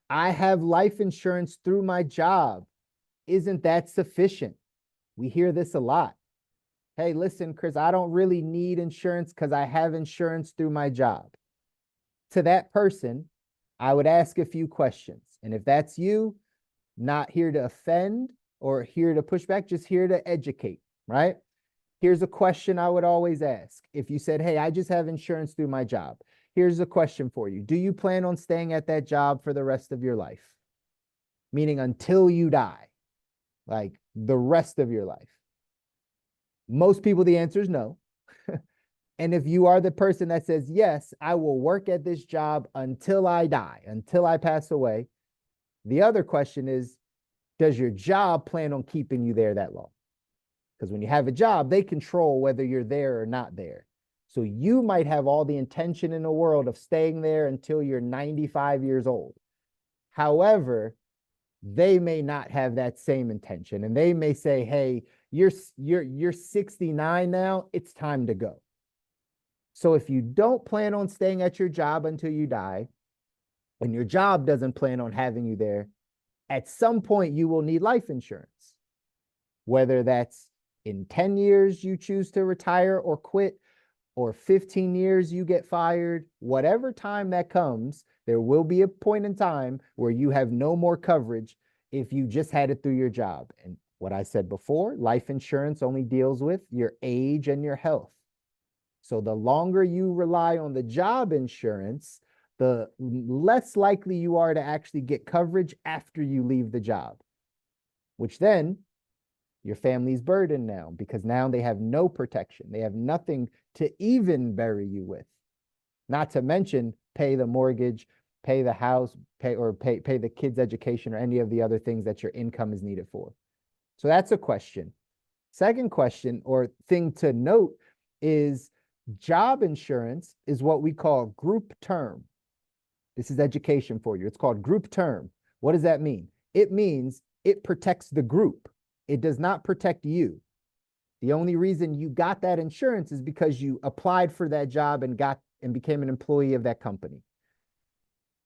I have life insurance through my job. Isn't that sufficient? We hear this a lot. Hey, listen, Chris, I don't really need insurance because I have insurance through my job. To that person, I would ask a few questions. And if that's you, not here to offend or here to push back, just here to educate, right? Here's a question I would always ask. If you said, hey, I just have insurance through my job, here's a question for you. Do you plan on staying at that job for the rest of your life? Meaning until you die, like the rest of your life. Most people, the answer is no. And if you are the person that says, yes, I will work at this job until I die, until I pass away, the other question is, does your job plan on keeping you there that long? Because when you have a job, they control whether you're there or not there. So you might have all the intention in the world of staying there until you're 95 years old. However, they may not have that same intention. And they may say, hey, you're 69 now, it's time to go. So if you don't plan on staying at your job until you die, and your job doesn't plan on having you there, at some point you will need life insurance. Whether that's in 10 years you choose to retire or quit, or 15 years you get fired, whatever time that comes, there will be a point in time where you have no more coverage if you just had it through your job. And what I said before, life insurance only deals with your age and your health. So the longer you rely on the job insurance, the less likely you are to actually get coverage after you leave the job, which then your family's burdened now because now they have no protection. They have nothing to even bury you with, not to mention pay the mortgage, pay the house, pay the kids' education or any of the other things that your income is needed for. So that's a question. Second question or thing to note is job insurance is what we call group term. This is education for you. It's called group term. What does that mean? It means it protects the group. It does not protect you. The only reason you got that insurance is because you applied for that job and became an employee of that company.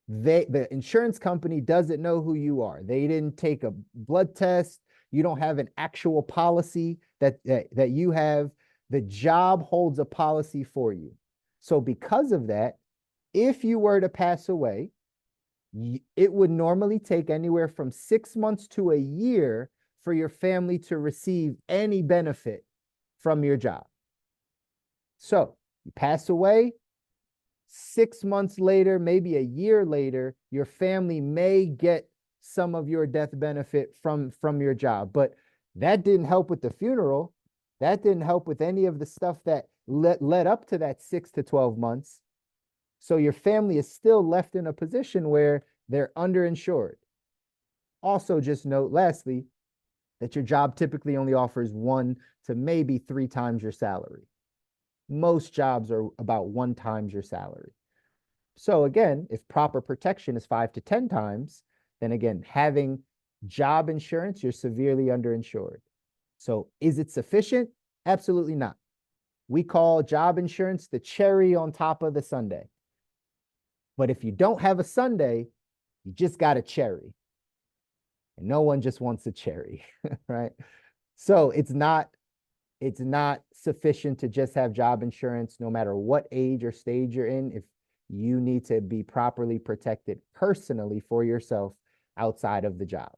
The insurance company doesn't know who you are. They didn't take a blood test. You don't have an actual policy that you have. The job holds a policy for you. So because of that, if you were to pass away, it would normally take anywhere from 6 months to a year for your family to receive any benefit from your job. So you pass away, 6 months later, maybe a year later, your family may get some of your death benefit from your job. But that didn't help with the funeral. That didn't help with any of the stuff that led up to that 6 to 12 months. So your family is still left in a position where they're underinsured. Also, just note, lastly, that your job typically only offers 1 to maybe 3 times your salary. Most jobs are about 1 times your salary. So again, if proper protection is 5 to 10 times, then again, having job insurance, you're severely underinsured. So is it sufficient? Absolutely not. We call job insurance the cherry on top of the sundae. But if you don't have a sundae, you just got a cherry. And no one just wants a cherry, right? So it's not sufficient to just have job insurance no matter what age or stage you're in. If you need to be properly protected personally for yourself outside of the job.